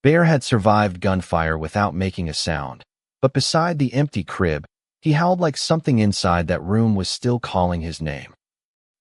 Bear had survived gunfire without making a sound, but beside the empty crib, he howled like something inside that room was still calling his name.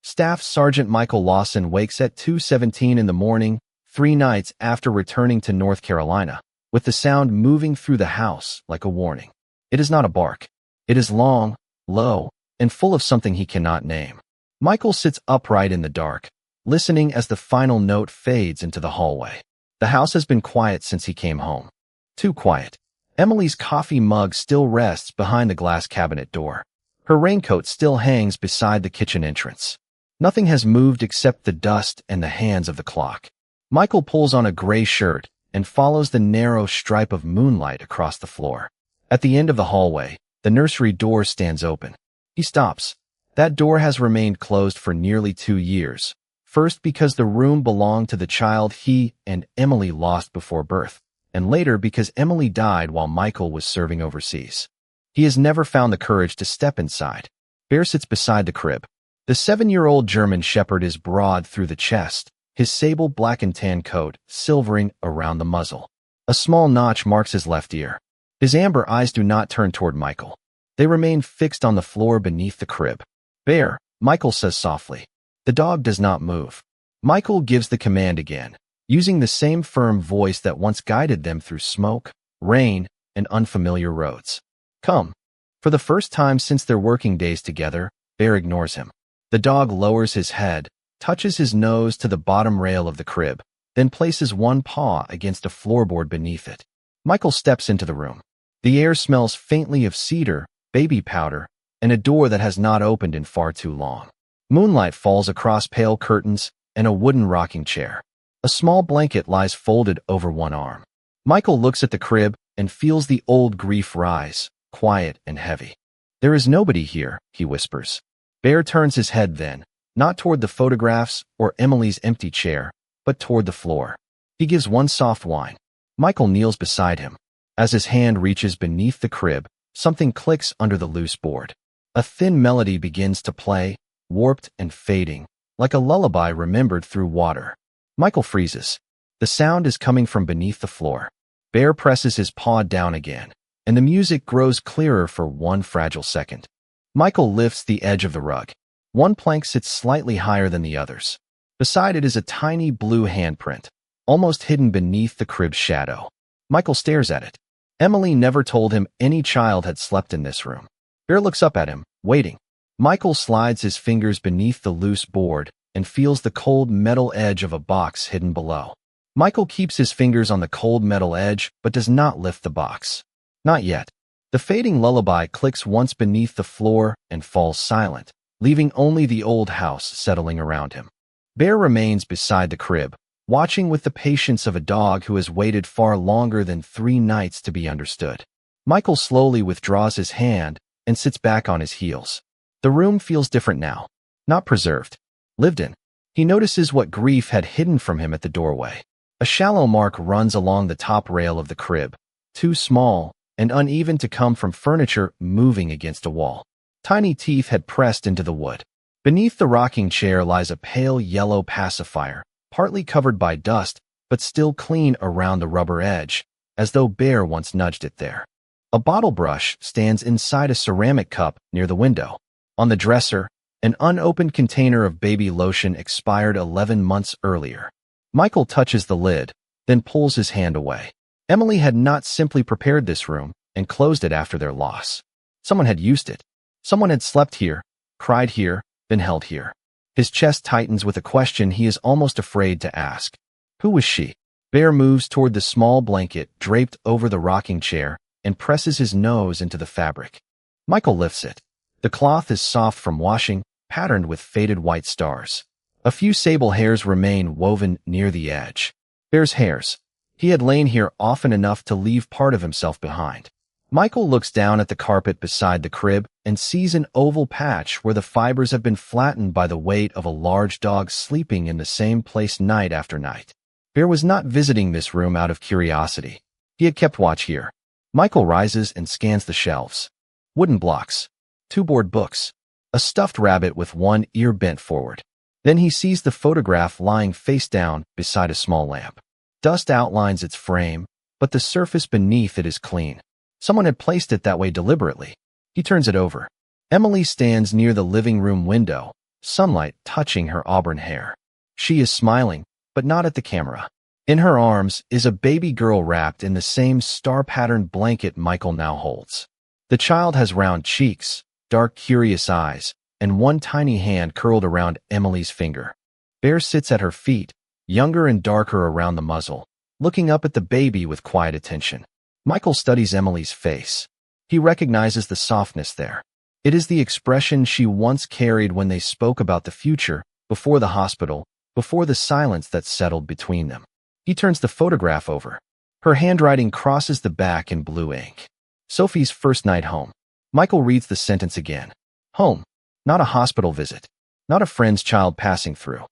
Staff Sergeant Michael Lawson wakes at 2:17 in the morning, 3 nights after returning to North Carolina, with the sound moving through the house like a warning. It is not a bark. It is long, low, and full of something he cannot name. Michael sits upright in the dark, listening as the final note fades into the hallway. The house has been quiet since he came home. Too quiet. Emily's coffee mug still rests behind the glass cabinet door. Her raincoat still hangs beside the kitchen entrance. Nothing has moved except the dust and the hands of the clock. Michael pulls on a gray shirt and follows the narrow stripe of moonlight across the floor. At the end of the hallway, the nursery door stands open. He stops. That door has remained closed for nearly 2 years. First because the room belonged to the child he and Emily lost before birth, and later because Emily died while Michael was serving overseas. He has never found the courage to step inside. Bear sits beside the crib. The 7-year-old German shepherd is broad through the chest, his sable black and tan coat silvering around the muzzle. A small notch marks his left ear. His amber eyes do not turn toward Michael. They remain fixed on the floor beneath the crib. Bear, Michael says softly. The dog does not move. Michael gives the command again, using the same firm voice that once guided them through smoke, rain, and unfamiliar roads. Come. For the first time since their working days together, Bear ignores him. The dog lowers his head, touches his nose to the bottom rail of the crib, then places one paw against a floorboard beneath it. Michael steps into the room. The air smells faintly of cedar, baby powder, and a door that has not opened in far too long. Moonlight falls across pale curtains and a wooden rocking chair. A small blanket lies folded over one arm. Michael looks at the crib and feels the old grief rise, quiet and heavy. There is nobody here, he whispers. Bear turns his head then, not toward the photographs or Emily's empty chair, but toward the floor. He gives one soft whine. Michael kneels beside him. As his hand reaches beneath the crib, something clicks under the loose board. A thin melody begins to play, warped and fading, like a lullaby remembered through water. Michael freezes. The sound is coming from beneath the floor. Bear presses his paw down again, and the music grows clearer for one fragile second. Michael lifts the edge of the rug. One plank sits slightly higher than the others. Beside it is a tiny blue handprint, almost hidden beneath the crib's shadow. Michael stares at it. Emily never told him any child had slept in this room. Bear looks up at him, waiting. Michael slides his fingers beneath the loose board and feels the cold metal edge of a box hidden below. Michael keeps his fingers on the cold metal edge but does not lift the box. Not yet. The fading lullaby clicks once beneath the floor and falls silent, leaving only the old house settling around him. Bear remains beside the crib, watching with the patience of a dog who has waited far longer than 3 nights to be understood. Michael slowly withdraws his hand and sits back on his heels. The room feels different now. Not preserved. Lived in. He notices what grief had hidden from him at the doorway. A shallow mark runs along the top rail of the crib, too small and uneven to come from furniture moving against a wall. Tiny teeth had pressed into the wood. Beneath the rocking chair lies a pale yellow pacifier, partly covered by dust, but still clean around the rubber edge, as though Bear once nudged it there. A bottle brush stands inside a ceramic cup near the window. On the dresser, an unopened container of baby lotion expired 11 months earlier. Michael touches the lid, then pulls his hand away. Emily had not simply prepared this room and closed it after their loss. Someone had used it. Someone had slept here, cried here, been held here. His chest tightens with a question he is almost afraid to ask. Who was she? Bear moves toward the small blanket draped over the rocking chair and presses his nose into the fabric. Michael lifts it. The cloth is soft from washing, patterned with faded white stars. A few sable hairs remain woven near the edge. Bear's hairs. He had lain here often enough to leave part of himself behind. Michael looks down at the carpet beside the crib and sees an oval patch where the fibers have been flattened by the weight of a large dog sleeping in the same place night after night. Bear was not visiting this room out of curiosity. He had kept watch here. Michael rises and scans the shelves. Wooden blocks. 2 board books. A stuffed rabbit with one ear bent forward. Then he sees the photograph lying face down beside a small lamp. Dust outlines its frame, but the surface beneath it is clean. Someone had placed it that way deliberately. He turns it over. Emily stands near the living room window, sunlight touching her auburn hair. She is smiling, but not at the camera. In her arms is a baby girl wrapped in the same star-patterned blanket Michael now holds. The child has round cheeks, dark, curious eyes, and one tiny hand curled around Emily's finger. Bear sits at her feet, younger and darker around the muzzle, looking up at the baby with quiet attention. Michael studies Emily's face. He recognizes the softness there. It is the expression she once carried when they spoke about the future, before the hospital, before the silence that settled between them. He turns the photograph over. Her handwriting crosses the back in blue ink. Sophie's first night home. Michael reads the sentence again. Home. Not a hospital visit. Not a friend's child passing through.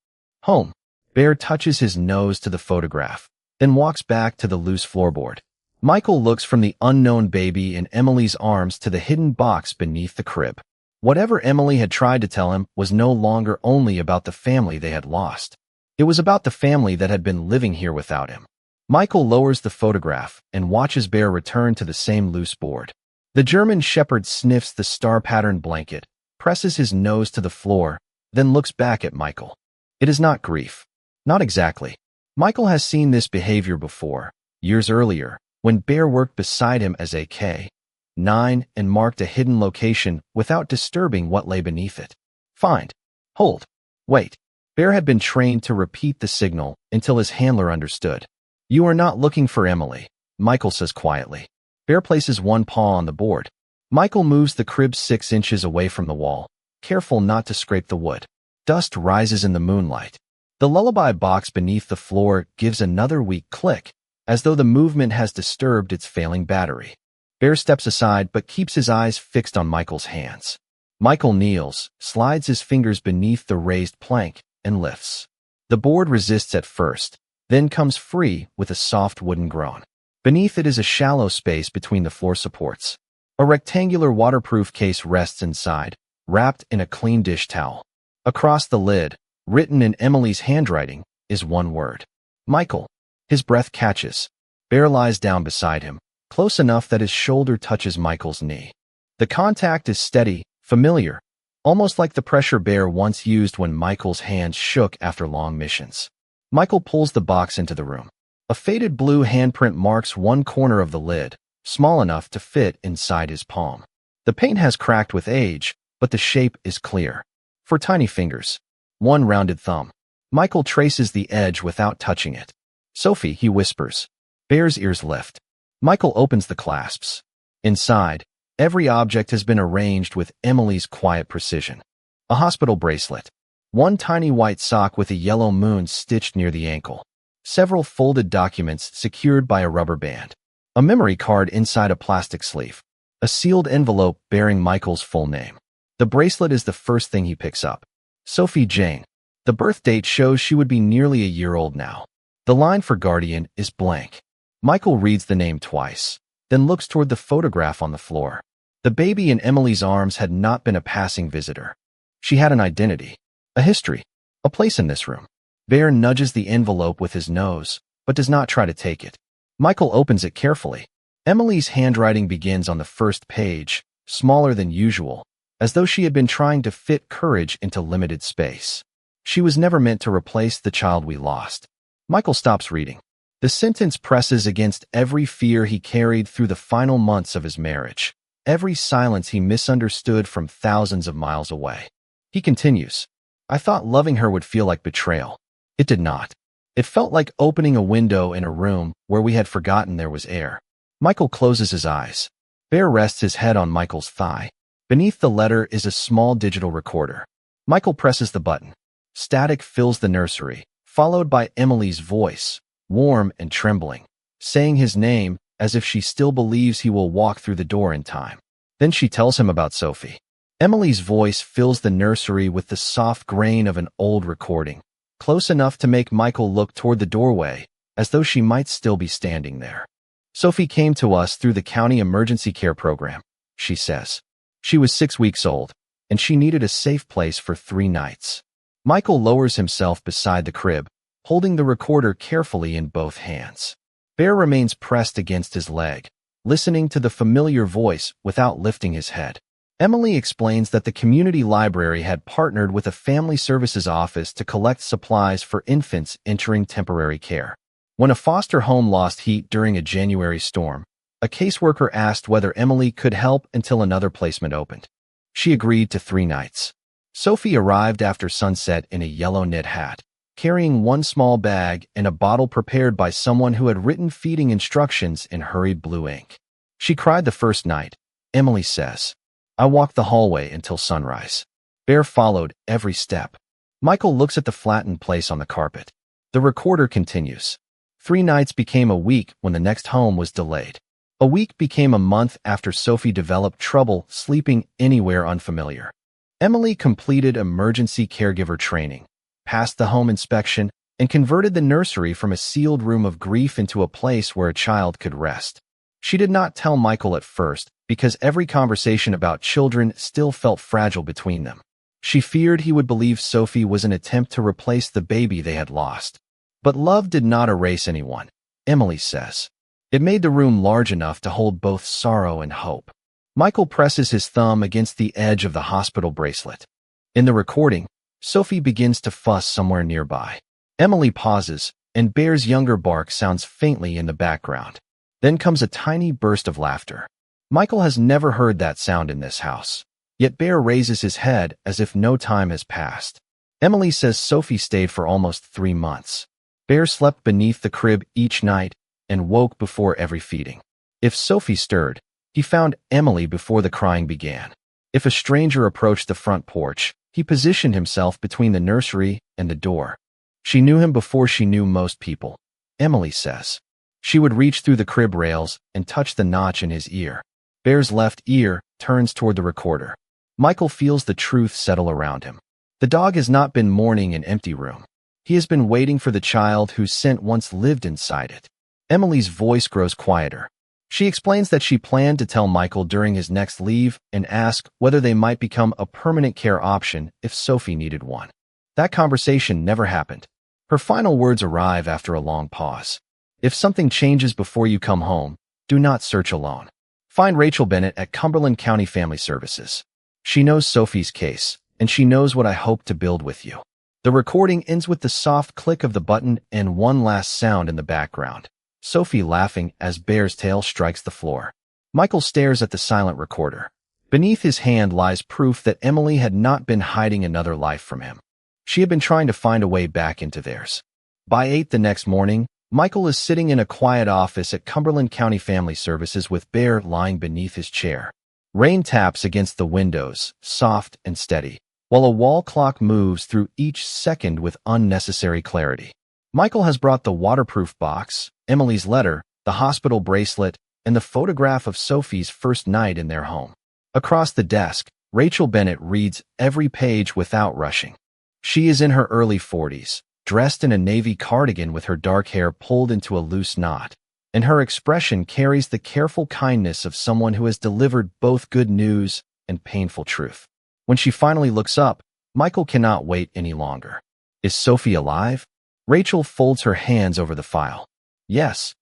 Home. Bear touches his nose to the photograph, then walks back to the loose floorboard. Michael looks from the unknown baby in Emily's arms to the hidden box beneath the crib. Whatever Emily had tried to tell him was no longer only about the family they had lost. It was about the family that had been living here without him. Michael lowers the photograph and watches Bear return to the same loose board. The German shepherd sniffs the star-patterned blanket, presses his nose to the floor, then looks back at Michael. It is not grief. Not exactly. Michael has seen this behavior before, years earlier, when Bear worked beside him as a K-9 and marked a hidden location without disturbing what lay beneath it. Find. Hold. Wait. Bear had been trained to repeat the signal until his handler understood. You are not looking for Emily, Michael says quietly. Bear places one paw on the board. Michael moves the crib 6 inches away from the wall, careful not to scrape the wood. Dust rises in the moonlight. The lullaby box beneath the floor gives another weak click, as though the movement has disturbed its failing battery. Bear steps aside but keeps his eyes fixed on Michael's hands. Michael kneels, slides his fingers beneath the raised plank, and lifts. The board resists at first, then comes free with a soft wooden groan. Beneath it is a shallow space between the floor supports. A rectangular waterproof case rests inside, wrapped in a clean dish towel. Across the lid, written in Emily's handwriting, is one word. Michael. His breath catches. Bear lies down beside him, close enough that his shoulder touches Michael's knee. The contact is steady, familiar, almost like the pressure Bear once used when Michael's hands shook after long missions. Michael pulls the box into the room. A faded blue handprint marks one corner of the lid, small enough to fit inside his palm. The paint has cracked with age, but the shape is clear. For tiny fingers. One rounded thumb. Michael traces the edge without touching it. Sophie, he whispers. Bear's ears lift. Michael opens the clasps. Inside, every object has been arranged with Emily's quiet precision. A hospital bracelet. One tiny white sock with a yellow moon stitched near the ankle. Several folded documents secured by a rubber band. A memory card inside a plastic sleeve. A sealed envelope bearing Michael's full name. The bracelet is the first thing he picks up. Sophie Jane. The birth date shows she would be nearly a year old now. The line for guardian is blank. Michael reads the name twice, then looks toward the photograph on the floor. The baby in Emily's arms had not been a passing visitor. She had an identity, a history, a place in this room. Bear nudges the envelope with his nose, but does not try to take it. Michael opens it carefully. Emily's handwriting begins on the first page, smaller than usual, as though she had been trying to fit courage into limited space. She was never meant to replace the child we lost. Michael stops reading. The sentence presses against every fear he carried through the final months of his marriage, every silence he misunderstood from thousands of miles away. He continues, I thought loving her would feel like betrayal. It did not. It felt like opening a window in a room where we had forgotten there was air. Michael closes his eyes. Bear rests his head on Michael's thigh. Beneath the letter is a small digital recorder. Michael presses the button. Static fills the nursery, followed by Emily's voice, warm and trembling, saying his name as if she still believes he will walk through the door in time. Then she tells him about Sophie. Emily's voice fills the nursery with the soft grain of an old recording, close enough to make Michael look toward the doorway, as though she might still be standing there. Sophie came to us through the county emergency care program, she says. She was 6 weeks old, and she needed a safe place for 3 nights. Michael lowers himself beside the crib, holding the recorder carefully in both hands. Bear remains pressed against his leg, listening to the familiar voice without lifting his head. Emily explains that the community library had partnered with a family services office to collect supplies for infants entering temporary care. When a foster home lost heat during a January storm, a caseworker asked whether Emily could help until another placement opened. She agreed to 3 nights. Sophie arrived after sunset in a yellow knit hat, carrying one small bag and a bottle prepared by someone who had written feeding instructions in hurried blue ink. She cried the first night, Emily says. I walked the hallway until sunrise. Bear followed every step. Michael looks at the flattened place on the carpet. The recorder continues. 3 nights became a week when the next home was delayed. A week became a month after Sophie developed trouble sleeping anywhere unfamiliar. Emily completed emergency caregiver training, passed the home inspection, and converted the nursery from a sealed room of grief into a place where a child could rest. She did not tell Michael at first because every conversation about children still felt fragile between them. She feared he would believe Sophie was an attempt to replace the baby they had lost. But love did not erase anyone, Emily says. It made the room large enough to hold both sorrow and hope. Michael presses his thumb against the edge of the hospital bracelet. In the recording, Sophie begins to fuss somewhere nearby. Emily pauses, and Bear's younger bark sounds faintly in the background. Then comes a tiny burst of laughter. Michael has never heard that sound in this house. Yet Bear raises his head as if no time has passed. Emily says Sophie stayed for almost 3 months. Bear slept beneath the crib each night and woke before every feeding. If Sophie stirred, he found Emily before the crying began. If a stranger approached the front porch, he positioned himself between the nursery and the door. She knew him before she knew most people, Emily says. She would reach through the crib rails and touch the notch in his ear. Bear's left ear turns toward the recorder. Michael feels the truth settle around him. The dog has not been mourning an empty room. He has been waiting for the child whose scent once lived inside it. Emily's voice grows quieter. She explains that she planned to tell Michael during his next leave and ask whether they might become a permanent care option if Sophie needed one. That conversation never happened. Her final words arrive after a long pause. If something changes before you come home, do not search alone. Find Rachel Bennett at Cumberland County Family Services. She knows Sophie's case, and she knows what I hope to build with you. The recording ends with the soft click of the button and one last sound in the background. Sophie laughing as Bear's tail strikes the floor. Michael stares at the silent recorder. Beneath his hand lies proof that Emily had not been hiding another life from him. She had been trying to find a way back into theirs. By 8 the next morning, Michael is sitting in a quiet office at Cumberland County Family Services with Bear lying beneath his chair. Rain taps against the windows, soft and steady, while a wall clock moves through each second with unnecessary clarity. Michael has brought the waterproof box, Emily's letter, the hospital bracelet, and the photograph of Sophie's first night in their home. Across the desk, Rachel Bennett reads every page without rushing. She is in her early 40s, dressed in a navy cardigan with her dark hair pulled into a loose knot, and her expression carries the careful kindness of someone who has delivered both good news and painful truth. When she finally looks up, Michael cannot wait any longer. Is Sophie alive? Rachel folds her hands over the file. Yes.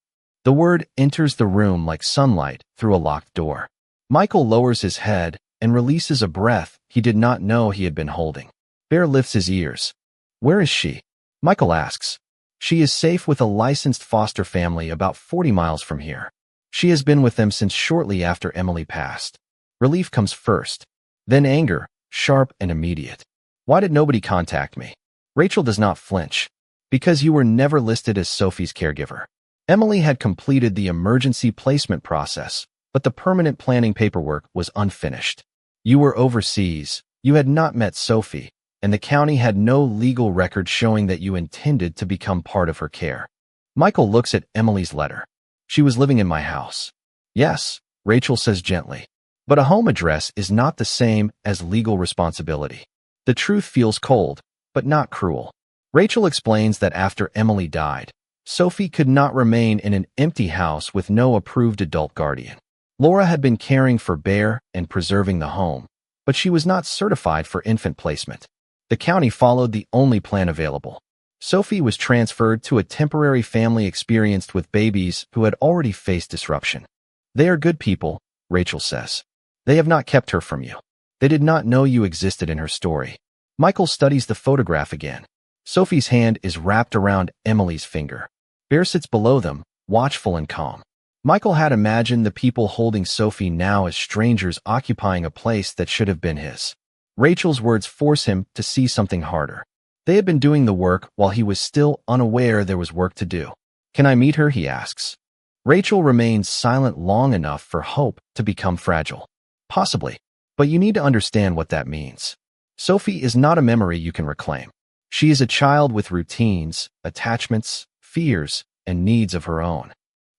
The word enters the room like sunlight through a locked door. Michael lowers his head and releases a breath he did not know he had been holding. Bear lifts his ears. Where is she? Michael asks. She is safe with a licensed foster family about 40 miles from here. She has been with them since shortly after Emily passed. Relief comes first, then anger, sharp and immediate. Why did nobody contact me? Rachel does not flinch. Because you were never listed as Sophie's caregiver. Emily had completed the emergency placement process, but the permanent planning paperwork was unfinished. You were overseas, you had not met Sophie, and the county had no legal record showing that you intended to become part of her care. Michael looks at Emily's letter. She was living in my house. Yes, Rachel says gently. But a home address is not the same as legal responsibility. The truth feels cold, but not cruel. Rachel explains that after Emily died, Sophie could not remain in an empty house with no approved adult guardian. Laura had been caring for Bear and preserving the home, but she was not certified for infant placement. The county followed the only plan available. Sophie was transferred to a temporary family experienced with babies who had already faced disruption. They are good people, Rachel says. They have not kept her from you. They did not know you existed in her story. Michael studies the photograph again. Sophie's hand is wrapped around Emily's finger. Bear sits below them, watchful and calm. Michael had imagined the people holding Sophie now as strangers occupying a place that should have been his. Rachel's words force him to see something harder. They had been doing the work while he was still unaware there was work to do. Can I meet her? He asks. Rachel remains silent long enough for hope to become fragile. Possibly. But you need to understand what that means. Sophie is not a memory you can reclaim. She is a child with routines, attachments, fears, and needs of her own.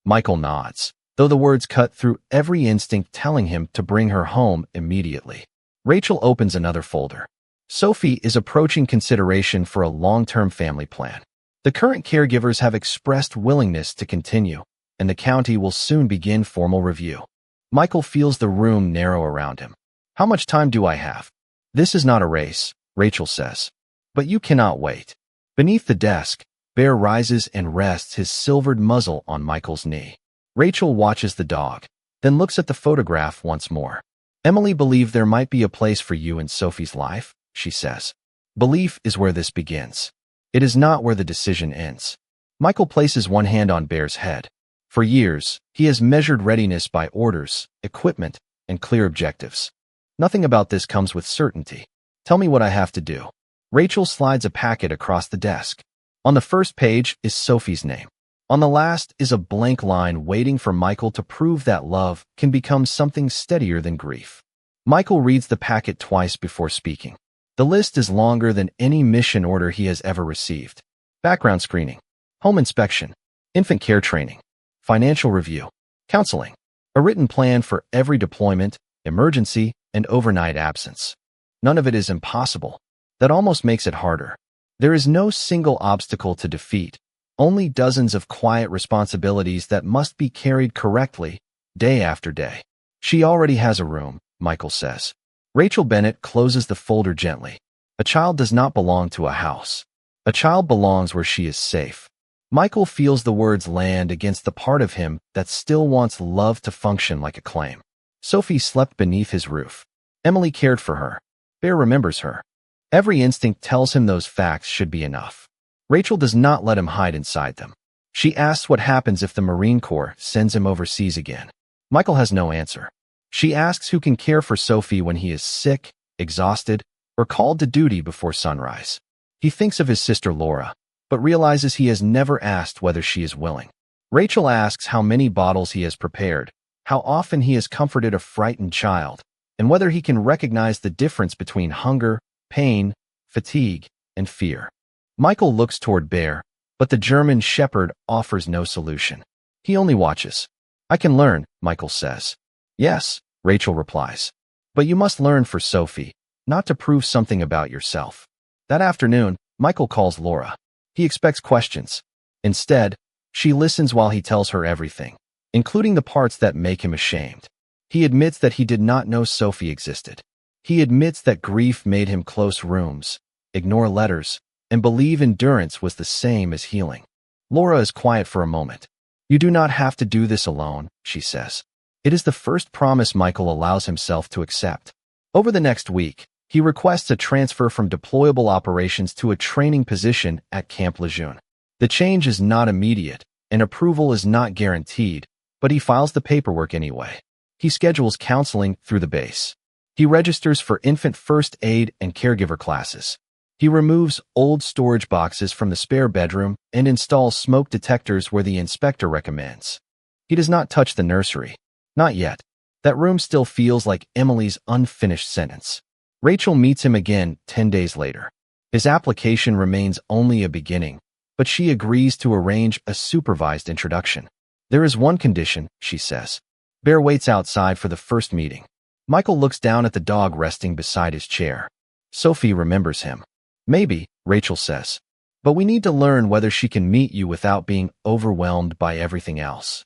Michael nods, though the words cut through every instinct telling him to bring her home immediately. Rachel opens another folder. Sophie is approaching consideration for a long-term family plan. The current caregivers have expressed willingness to continue, and the county will soon begin formal review. Michael feels the room narrow around him. How much time do I have? This is not a race, Rachel says. But you cannot wait. Beneath the desk, Bear rises and rests his silvered muzzle on Michael's knee. Rachel watches the dog, then looks at the photograph once more. Emily believed there might be a place for you in Sophie's life, she says. Belief is where this begins. It is not where the decision ends. Michael places one hand on Bear's head. For years, he has measured readiness by orders, equipment, and clear objectives. Nothing about this comes with certainty. Tell me what I have to do. Rachel slides a packet across the desk. On the first page is Sophie's name. On the last is a blank line waiting for Michael to prove that love can become something steadier than grief. Michael reads the packet twice before speaking. The list is longer than any mission order he has ever received. Background screening, home inspection, infant care training, financial review, counseling, a written plan for every deployment, emergency, and overnight absence. None of it is impossible. That almost makes it harder. There is no single obstacle to defeat, only dozens of quiet responsibilities that must be carried correctly, day after day. She already has a room, Michael says. Rachel Bennett closes the folder gently. A child does not belong to a house. A child belongs where she is safe. Michael feels the words land against the part of him that still wants love to function like a claim. Sophie slept beneath his roof. Emily cared for her. Bear remembers her. Every instinct tells him those facts should be enough. Rachel does not let him hide inside them. She asks what happens if the Marine Corps sends him overseas again. Michael has no answer. She asks who can care for Sophie when he is sick, exhausted, or called to duty before sunrise. He thinks of his sister Laura, but realizes he has never asked whether she is willing. Rachel asks how many bottles he has prepared, how often he has comforted a frightened child, and whether he can recognize the difference between hunger, pain, fatigue, and fear. Michael looks toward Bear, but the German shepherd offers no solution. He only watches. I can learn, Michael says. Yes, Rachel replies. But you must learn for Sophie, not to prove something about yourself. That afternoon, Michael calls Laura. He expects questions. Instead, she listens while he tells her everything, including the parts that make him ashamed. He admits that he did not know Sophie existed. He admits that grief made him close rooms, ignore letters, and believe endurance was the same as healing. Laura is quiet for a moment. You do not have to do this alone, she says. It is the first promise Michael allows himself to accept. Over the next week, he requests a transfer from deployable operations to a training position at Camp Lejeune. The change is not immediate, and approval is not guaranteed, but he files the paperwork anyway. He schedules counseling through the base. He registers for infant first aid and caregiver classes. He removes old storage boxes from the spare bedroom and installs smoke detectors where the inspector recommends. He does not touch the nursery. Not yet. That room still feels like Emily's unfinished sentence. Rachel meets him again 10 days later. His application remains only a beginning, but she agrees to arrange a supervised introduction. There is one condition, she says. Bear waits outside for the first meeting. Michael looks down at the dog resting beside his chair. Sophie remembers him. Maybe, Rachel says. But we need to learn whether she can meet you without being overwhelmed by everything else.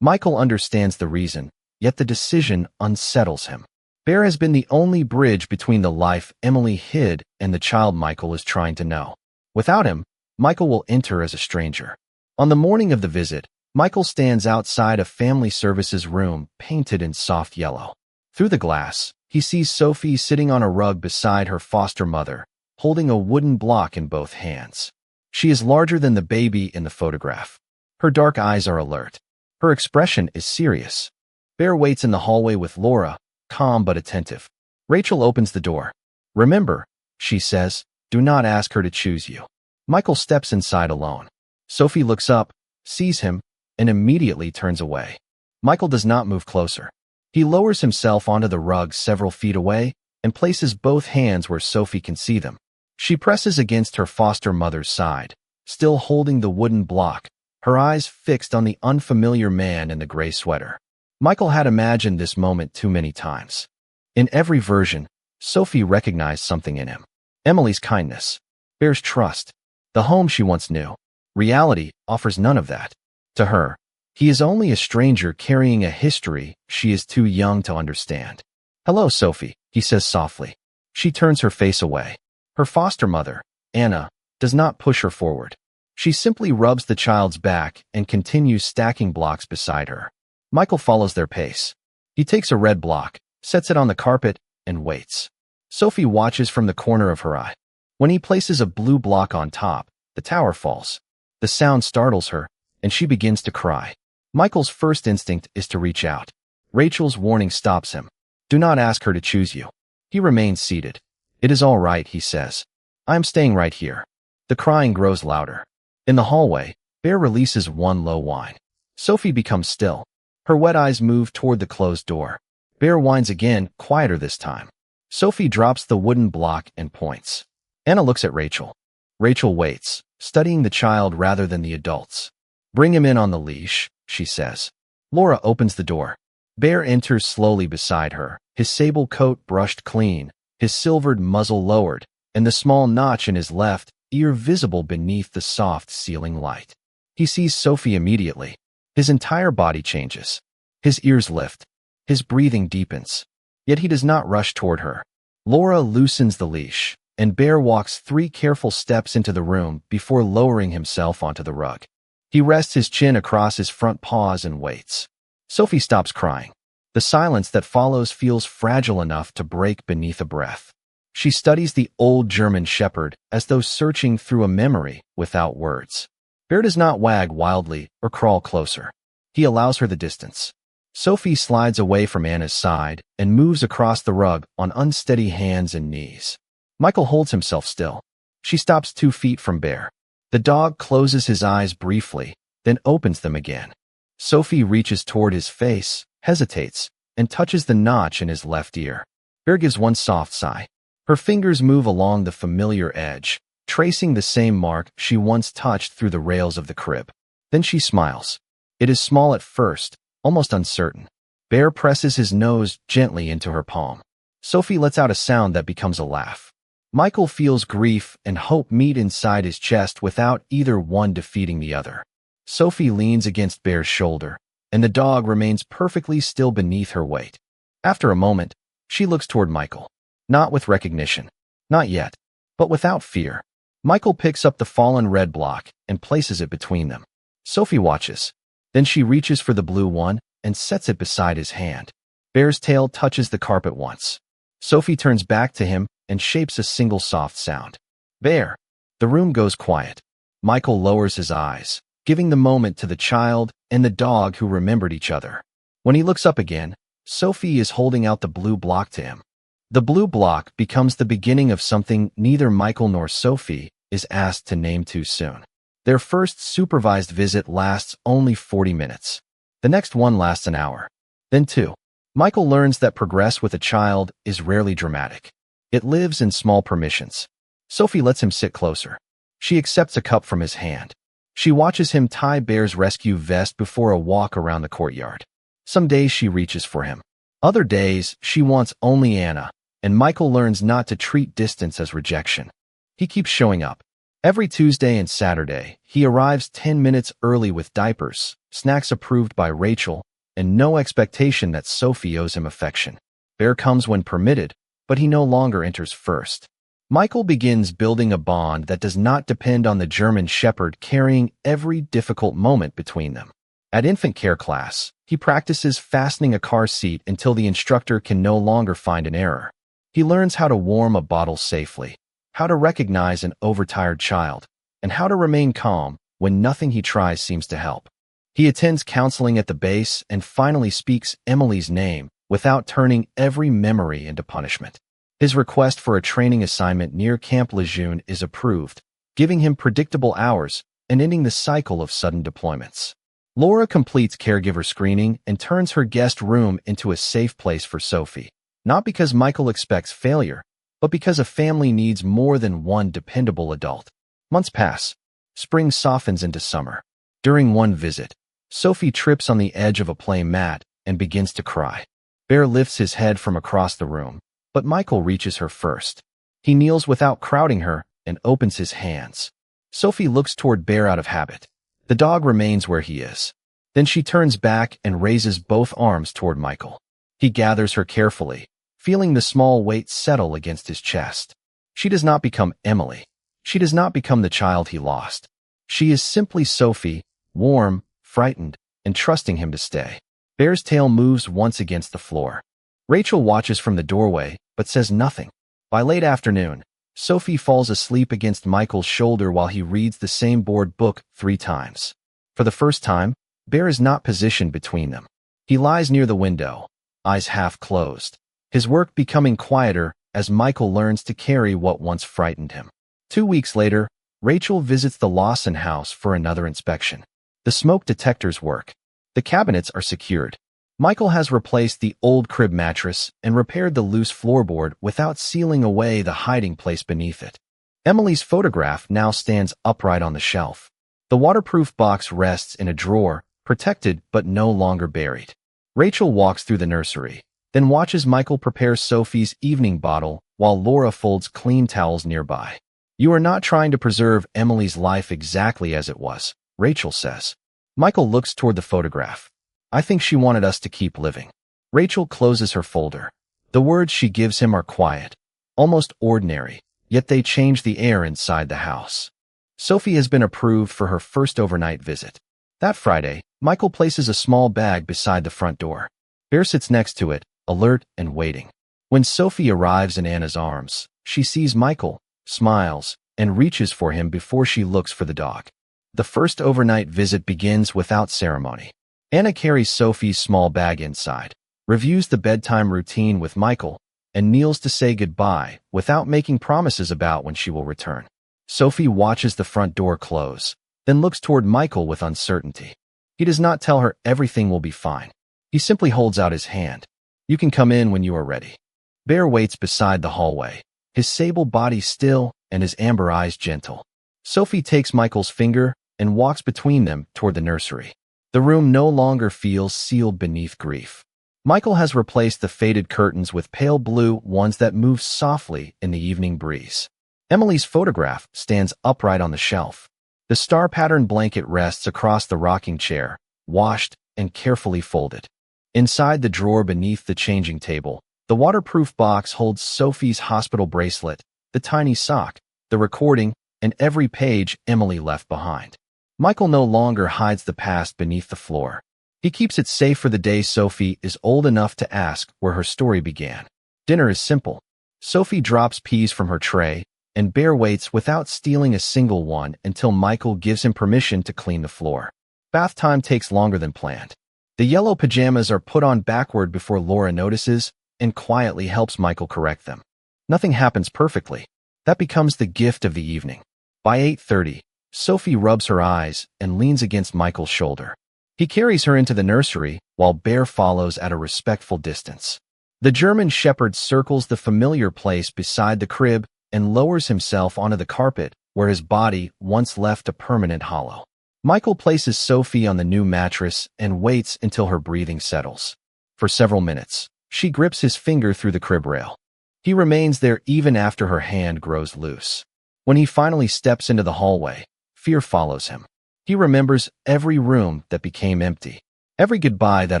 Michael understands the reason, yet the decision unsettles him. Bear has been the only bridge between the life Emily hid and the child Michael is trying to know. Without him, Michael will enter as a stranger. On the morning of the visit, Michael stands outside a family services room painted in soft yellow. Through the glass, he sees Sophie sitting on a rug beside her foster mother, holding a wooden block in both hands. She is larger than the baby in the photograph. Her dark eyes are alert. Her expression is serious. Bear waits in the hallway with Laura, calm but attentive. Rachel opens the door. "Remember," she says, "do not ask her to choose you." Michael steps inside alone. Sophie looks up, sees him, and immediately turns away. Michael does not move closer. He lowers himself onto the rug several feet away and places both hands where Sophie can see them. She presses against her foster mother's side, still holding the wooden block, her eyes fixed on the unfamiliar man in the gray sweater. Michael had imagined this moment too many times. In every version, Sophie recognized something in him. Emily's kindness, Bear's trust, the home she once knew. Reality offers none of that. To her, he is only a stranger carrying a history she is too young to understand. "Hello, Sophie," he says softly. She turns her face away. Her foster mother, Anna, does not push her forward. She simply rubs the child's back and continues stacking blocks beside her. Michael follows their pace. He takes a red block, sets it on the carpet, and waits. Sophie watches from the corner of her eye. When he places a blue block on top, the tower falls. The sound startles her, and she begins to cry. Michael's first instinct is to reach out. Rachel's warning stops him. "Do not ask her to choose you." He remains seated. "It is all right," he says. "I am staying right here." The crying grows louder. In the hallway, Bear releases one low whine. Sophie becomes still. Her wet eyes move toward the closed door. Bear whines again, quieter this time. Sophie drops the wooden block and points. Anna looks at Rachel. Rachel waits, studying the child rather than the adults. "Bring him in on the leash," she says. Laura opens the door. Bear enters slowly beside her, his sable coat brushed clean, his silvered muzzle lowered, and the small notch in his left ear visible beneath the soft ceiling light. He sees Sophie immediately. His entire body changes. His ears lift. His breathing deepens. Yet he does not rush toward her. Laura loosens the leash, and Bear walks 3 careful steps into the room before lowering himself onto the rug. He rests his chin across his front paws and waits. Sophie stops crying. The silence that follows feels fragile enough to break beneath a breath. She studies the old German shepherd as though searching through a memory without words. Bear does not wag wildly or crawl closer. He allows her the distance. Sophie slides away from Anna's side and moves across the rug on unsteady hands and knees. Michael holds himself still. She stops 2 feet from Bear. The dog closes his eyes briefly, then opens them again. Sophie reaches toward his face, hesitates, and touches the notch in his left ear. Bear gives one soft sigh. Her fingers move along the familiar edge, tracing the same mark she once touched through the rails of the crib. Then she smiles. It is small at first, almost uncertain. Bear presses his nose gently into her palm. Sophie lets out a sound that becomes a laugh. Michael feels grief and hope meet inside his chest without either one defeating the other. Sophie leans against Bear's shoulder, and the dog remains perfectly still beneath her weight. After a moment, she looks toward Michael. Not with recognition. Not yet. But without fear. Michael picks up the fallen red block and places it between them. Sophie watches. Then she reaches for the blue one and sets it beside his hand. Bear's tail touches the carpet once. Sophie turns back to him and shapes a single soft sound. "Bear." The room goes quiet. Michael lowers his eyes, giving the moment to the child and the dog who remembered each other. When he looks up again, Sophie is holding out the blue block to him. The blue block becomes the beginning of something neither Michael nor Sophie is asked to name too soon. Their first supervised visit lasts only 40 minutes. The next one lasts an hour. Then 2. Michael learns that progress with a child is rarely dramatic. It lives in small permissions. Sophie lets him sit closer. She accepts a cup from his hand. She watches him tie Bear's rescue vest before a walk around the courtyard. Some days she reaches for him. Other days, she wants only Anna, and Michael learns not to treat distance as rejection. He keeps showing up. Every Tuesday and Saturday, he arrives 10 minutes early with diapers, snacks approved by Rachel, and no expectation that Sophie owes him affection. Bear comes when permitted, but he no longer enters first. Michael begins building a bond that does not depend on the German Shepherd carrying every difficult moment between them. At infant care class, he practices fastening a car seat until the instructor can no longer find an error. He learns how to warm a bottle safely, how to recognize an overtired child, and how to remain calm when nothing he tries seems to help. He attends counseling at the base and finally speaks Emily's name without turning every memory into punishment. His request for a training assignment near Camp Lejeune is approved, giving him predictable hours and ending the cycle of sudden deployments. Laura completes caregiver screening and turns her guest room into a safe place for Sophie, not because Michael expects failure, but because a family needs more than one dependable adult. Months pass. Spring softens into summer. During one visit, Sophie trips on the edge of a play mat and begins to cry. Bear lifts his head from across the room, but Michael reaches her first. He kneels without crowding her and opens his hands. Sophie looks toward Bear out of habit. The dog remains where he is. Then she turns back and raises both arms toward Michael. He gathers her carefully, feeling the small weight settle against his chest. She does not become Emily. She does not become the child he lost. She is simply Sophie, warm, frightened, and trusting him to stay. Bear's tail moves once against the floor. Rachel watches from the doorway, but says nothing. By late afternoon, Sophie falls asleep against Michael's shoulder while he reads the same board book 3 times. For the first time, Bear is not positioned between them. He lies near the window, eyes half closed, his work becoming quieter as Michael learns to carry what once frightened him. 2 weeks later, Rachel visits the Lawson house for another inspection. The smoke detectors work. The cabinets are secured. Michael has replaced the old crib mattress and repaired the loose floorboard without sealing away the hiding place beneath it. Emily's photograph now stands upright on the shelf. The waterproof box rests in a drawer, protected but no longer buried. Rachel walks through the nursery, then watches Michael prepare Sophie's evening bottle while Laura folds clean towels nearby. "You are not trying to preserve Emily's life exactly as it was," Rachel says. Michael looks toward the photograph. "I think she wanted us to keep living." Rachel closes her folder. The words she gives him are quiet, almost ordinary, yet they change the air inside the house. Sophie has been approved for her first overnight visit. That Friday, Michael places a small bag beside the front door. Bear sits next to it, alert and waiting. When Sophie arrives in Anna's arms, she sees Michael, smiles, and reaches for him before she looks for the dog. The first overnight visit begins without ceremony. Anna carries Sophie's small bag inside, reviews the bedtime routine with Michael, and kneels to say goodbye without making promises about when she will return. Sophie watches the front door close, then looks toward Michael with uncertainty. He does not tell her everything will be fine. He simply holds out his hand. "You can come in when you are ready." Bear waits beside the hallway, his sable body still and his amber eyes gentle. Sophie takes Michael's finger and walks between them toward the nursery. The room no longer feels sealed beneath grief. Michael has replaced the faded curtains with pale blue ones that move softly in the evening breeze. Emily's photograph stands upright on the shelf. The star-patterned blanket rests across the rocking chair, washed and carefully folded. Inside the drawer beneath the changing table, the waterproof box holds Sophie's hospital bracelet, the tiny sock, the recording, and every page Emily left behind. Michael no longer hides the past beneath the floor. He keeps it safe for the day Sophie is old enough to ask where her story began. Dinner is simple. Sophie drops peas from her tray, and Bear waits without stealing a single one until Michael gives him permission to clean the floor. Bath time takes longer than planned. The yellow pajamas are put on backward before Laura notices and quietly helps Michael correct them. Nothing happens perfectly. That becomes the gift of the evening. By 8:30, Sophie rubs her eyes and leans against Michael's shoulder. He carries her into the nursery while Bear follows at a respectful distance. The German Shepherd circles the familiar place beside the crib and lowers himself onto the carpet where his body once left a permanent hollow. Michael places Sophie on the new mattress and waits until her breathing settles. For several minutes, she grips his finger through the crib rail. He remains there even after her hand grows loose. When he finally steps into the hallway, fear follows him. He remembers every room that became empty, every goodbye that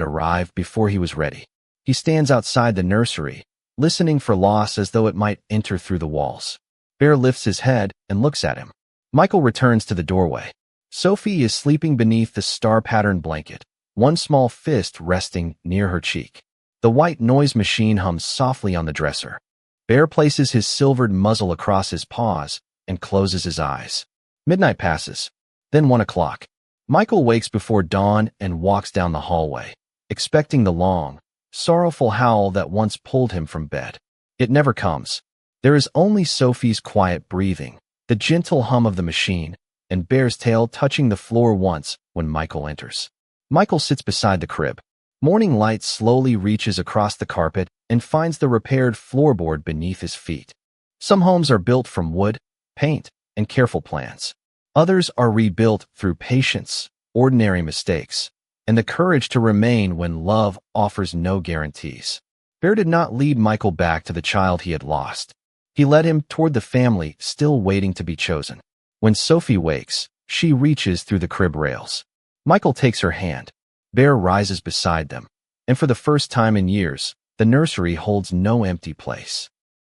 arrived before he was ready. He stands outside the nursery, listening for loss as though it might enter through the walls. Bear lifts his head and looks at him. Michael returns to the doorway. Sophie is sleeping beneath the star-patterned blanket, one small fist resting near her cheek. The white noise machine hums softly on the dresser. Bear places his silvered muzzle across his paws and closes his eyes. Midnight passes, then 1 o'clock. Michael wakes before dawn and walks down the hallway, expecting the long, sorrowful howl that once pulled him from bed. It never comes. There is only Sophie's quiet breathing, the gentle hum of the machine, and Bear's tail touching the floor once when Michael enters. Michael sits beside the crib. Morning light slowly reaches across the carpet and finds the repaired floorboard beneath his feet. Some homes are built from wood, paint, and careful plans. Others are rebuilt through patience, ordinary mistakes, and the courage to remain when love offers no guarantees. Bear did not lead Michael back to the child he had lost. He led him toward the family still waiting to be chosen. When Sophie wakes, she reaches through the crib rails. Michael takes her hand. Bear rises beside them, and for the first time in years, the nursery holds no empty place.